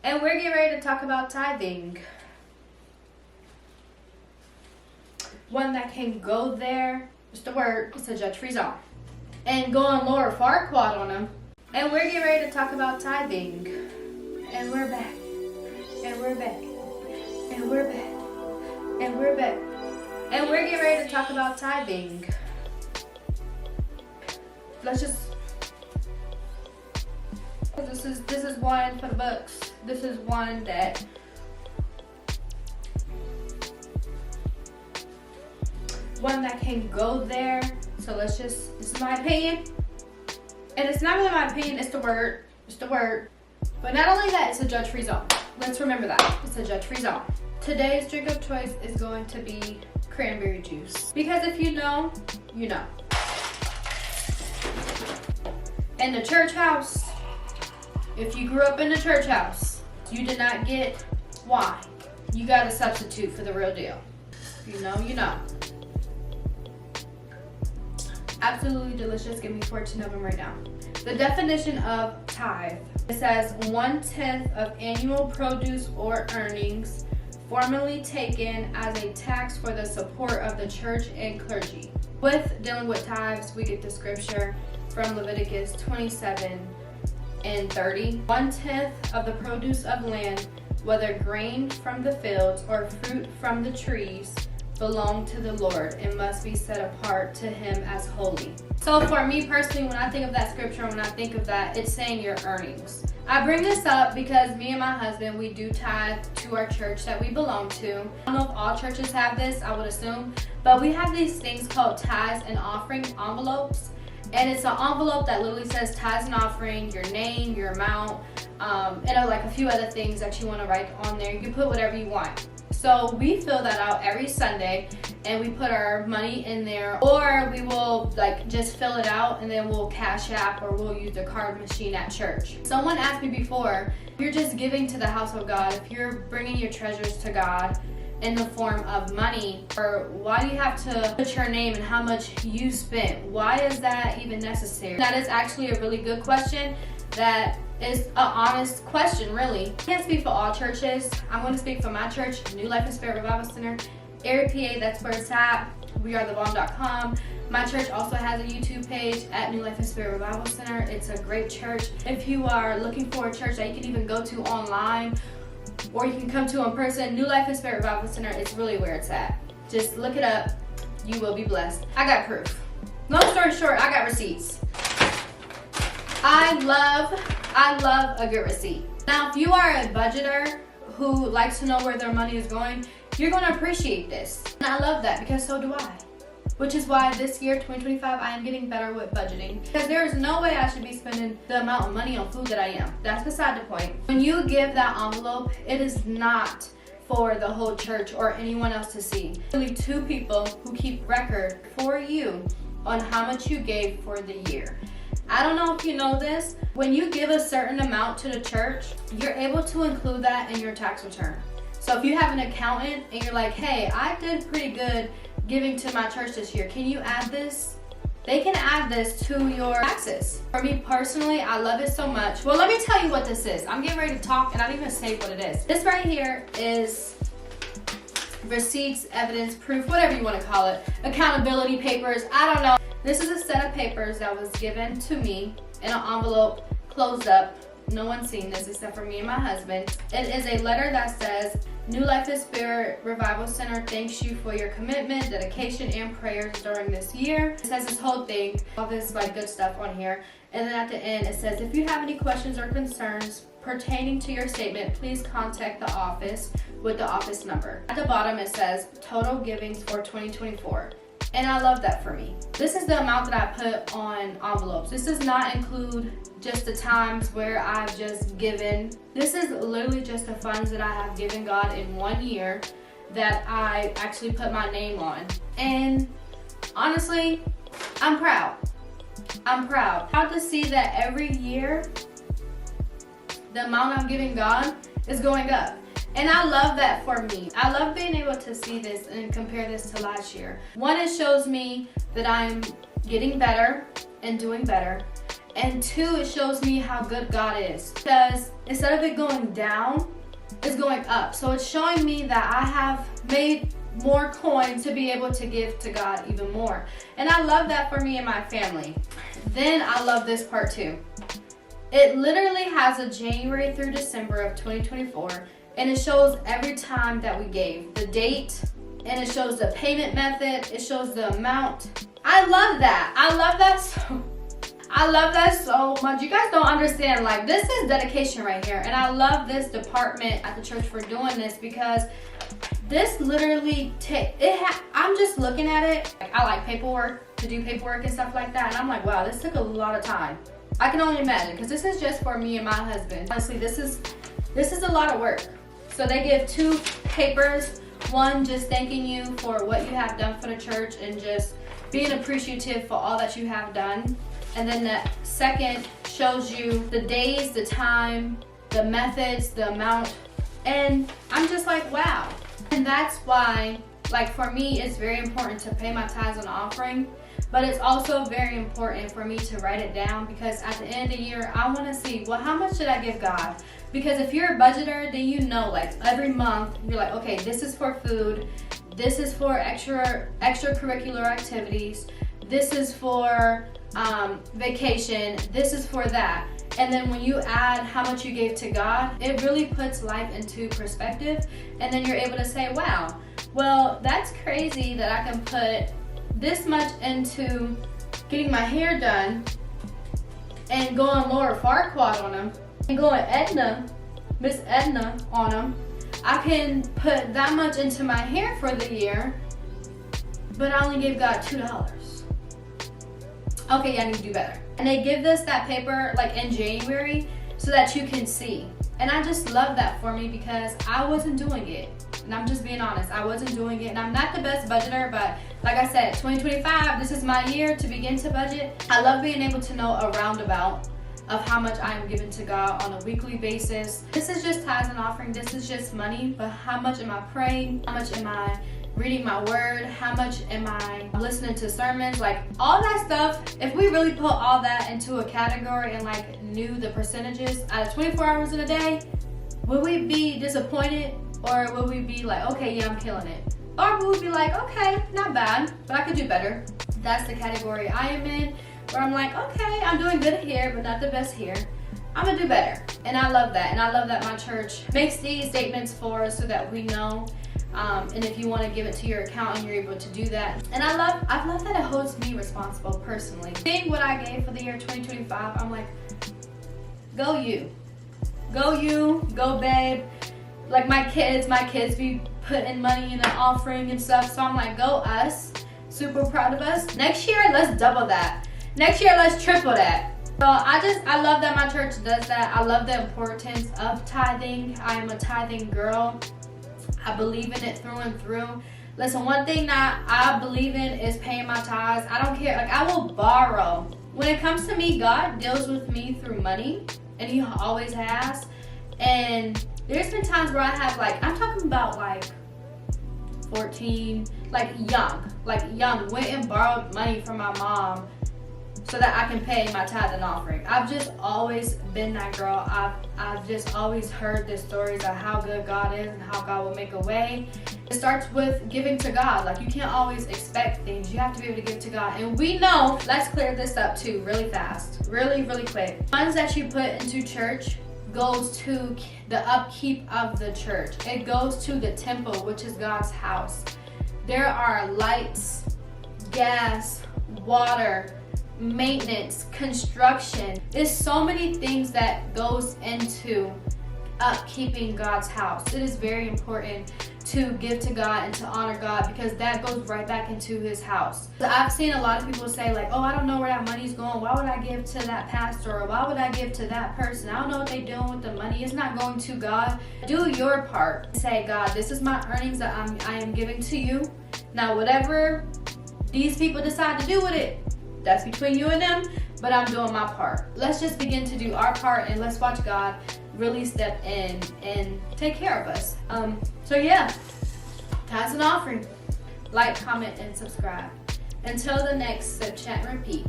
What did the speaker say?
And we're getting ready to talk about tithing. One that can go there, just the word, it's a judge-free zone. And go on lower Farquad on them. And we're getting ready to talk about tithing. And we're back. And we're back. And we're back. And we're back. And we're getting ready to talk about tithing. Let's just... This is one for the books. This is one that can go there. So let's just, this is my opinion. And it's not really my opinion, it's the word. It's the word. But not only that, it's a judge-free zone. Let's remember that. It's a judge-free zone. Today's drink of choice is going to be cranberry juice. Because if you know, you know. In the church house, if you grew up in the church house, you did not get wine. You got a substitute for the real deal. You know, you know. Absolutely delicious. Give me 14 of them right now. The definition of tithe. It says 1/10 of annual produce or earnings formerly taken as a tax for the support of the church and clergy. With dealing with tithes, we get the scripture from Leviticus 27:30. 1/10 of the produce of land, whether grain from the fields or fruit from the trees, belong to the Lord and must be set apart to him as holy. So for me personally, when I think of that scripture, when I think of that, it's saying your earnings. I bring this up because me and my husband, we do tithe to our church that we belong to. I don't know if all churches have this, I would assume, but we have these things called tithes and offering envelopes. And it's an envelope that literally says tithes and offering, your name, your amount, and like a few other things that you want to write on there. You can put whatever you want. So we fill that out every Sunday and we put our money in there, or we will like just fill it out and then we'll cash app or we'll use the card machine at church. Someone asked me before, if you're just giving to the house of God, if you're bringing your treasures to God in the form of money, or why do you have to put your name and how much you spent? Why is that even necessary? That is actually a really good question. That is an honest question, really. I can't speak for all churches. I'm going to speak for my church, New Life and Spirit Revival Center, Erie, PA. That's where it's at. wearethebomb.com. My church also has a YouTube page at New Life and Spirit Revival Center. It's a great church. If you are looking for a church that you can even go to online, or you can come to in person, New Life and Spirit Revival Center is really where it's at. Just look it up. You will be blessed. I got proof. Long story short, I got receipts. I love a good receipt. Now, if you are a budgeter who likes to know where their money is going, you're going to appreciate this. And I love that because so do I. Which is why this year, 2025, I am getting better with budgeting. Because there is no way I should be spending the amount of money on food that I am. That's beside the point. When you give that envelope, it is not for the whole church or anyone else to see. Only 2 people who keep record for you on how much you gave for the year. I don't know if you know this, when you give a certain amount to the church, you're able to include that in your tax return. So if you have an accountant and you're like, hey, I did pretty good giving to my church this year, can you add this? They can add this to your taxes. For me personally, I love it so much. Well, let me tell you what this is. I'm getting ready to talk and I didn't even say what it is. This right here is receipts, evidence, proof, whatever you want to call it. Accountability papers, I don't know. This is a set of papers that was given to me in an envelope, closed up. No one's seen this except for me and my husband. It is a letter that says, New Life and Spirit Revival Center thanks you for your commitment, dedication, and prayers during this year. It says this whole thing, all this like good stuff on here. And then at the end it says, if you have any questions or concerns pertaining to your statement, please contact the office with the office number. At the bottom it says, total givings for 2024. And I love that for me. This is the amount that I put on envelopes. This does not include just the times where I've just given. This is literally just the funds that I have given God in 1 year that I actually put my name on. And honestly, I'm proud. I'm proud. Proud to see that every year, the amount I'm giving God is going up. And I love that for me. I love being able to see this and compare this to last year. One, it shows me that I'm getting better and doing better. And 2, it shows me how good God is. Because instead of it going down, it's going up. So it's showing me that I have made more coin to be able to give to God even more. And I love that for me and my family. Then I love this part too. It literally has a January through December of 2024, and it shows every time that we gave, the date, and it shows the payment method, it shows the amount. I love that. I love that so much. You guys don't understand, like, this is dedication right here. And I love this department at the church for doing this, because this literally I'm just looking at it. I like paperwork, to do paperwork and stuff like that. And I'm like, wow, this took a lot of time. I can only imagine, because this is just for me and my husband. Honestly, this is a lot of work. So they give 2 papers. One, just thanking you for what you have done for the church and just being appreciative for all that you have done. And then the second shows you the days, the time, the methods, the amount. And I'm just like, wow. And that's why, like, for me, it's very important to pay my tithes and offering. But it's also very important for me to write it down, because at the end of the year, I want to see, well, how much did I give God? Because if you're a budgeter, then you know, like, every month, you're like, okay, this is for food, this is for extracurricular activities, this is for vacation, this is for that. And then when you add how much you gave to God, it really puts life into perspective. And then you're able to say, wow, well, that's crazy that I can put this much into getting my hair done and going Laura Farquaad on them and going Miss Edna on them. I can put that much into my hair for the year, but I only gave God $2. Okay, yeah, I need to do better. And they give us that paper like in January so that you can see. And I just love that for me, because I wasn't doing it. And I'm just being honest, I wasn't doing it. And I'm not the best budgeter, but like I said, 2025, this is my year to begin to budget. I love being able to know a roundabout of how much I am giving to God on a weekly basis. This is just tithes and offering. This is just money, but how much am I praying? How much am I reading my word? How much am I listening to sermons? Like, all that stuff, if we really put all that into a category and like knew the percentages out of 24 hours in a day, would we be disappointed, or would we be like, okay, yeah, I'm killing it? Or would we be like, okay, not bad, but I could do better? That's the category I am in, where I'm like, okay, I'm doing good here, but not the best here. I'm gonna do better. And I love that. And I love that my church makes these statements for us so that we know. And if you want to give it to your accountant, you're able to do that. And I love that it holds me responsible personally. Seeing what I gave for the year 2025, I'm like, go you. Go you, go babe. Like my kids be putting money in an offering and stuff. So I'm like, go us. Super proud of us. Next year, let's double that. Next year, let's triple that. So I love that my church does that. I love the importance of tithing. I am a tithing girl. I believe in it through and through. Listen, one thing that I believe in is paying my tithes. I don't care. Like, I will borrow. When it comes to me, God deals with me through money, and He always has. And there's been times where I have, like, I'm talking about like 14, like young, went and borrowed money from my mom so that I can pay my tithe and offering. I've just always been that girl. I've just always heard the stories of how good God is and how God will make a way. It starts with giving to God. Like, you can't always expect things. You have to be able to give to God. And we know, let's clear this up too really fast, really, really quick. Funds that you put into church goes to the upkeep of the church. It goes to the temple, which is God's house. There are lights, gas, water, maintenance, construction. There's so many things that goes into upkeeping God's house. It is very important to give to God and to honor God, because that goes right back into His house. I've seen a lot of people say like, oh, I don't know where that money's going. Why would I give to that pastor? Or why would I give to that person? I don't know what they're doing with the money. It's not going to God. Do your part. Say, God, this is my earnings that I am giving to you. Now, whatever these people decide to do with it, that's between you and them, but I'm doing my part. Let's just begin to do our part, and let's watch God really step in and take care of us. So yeah, tithes and offering. Like, comment, and subscribe. Until the next Sip, Chat, and Repeat.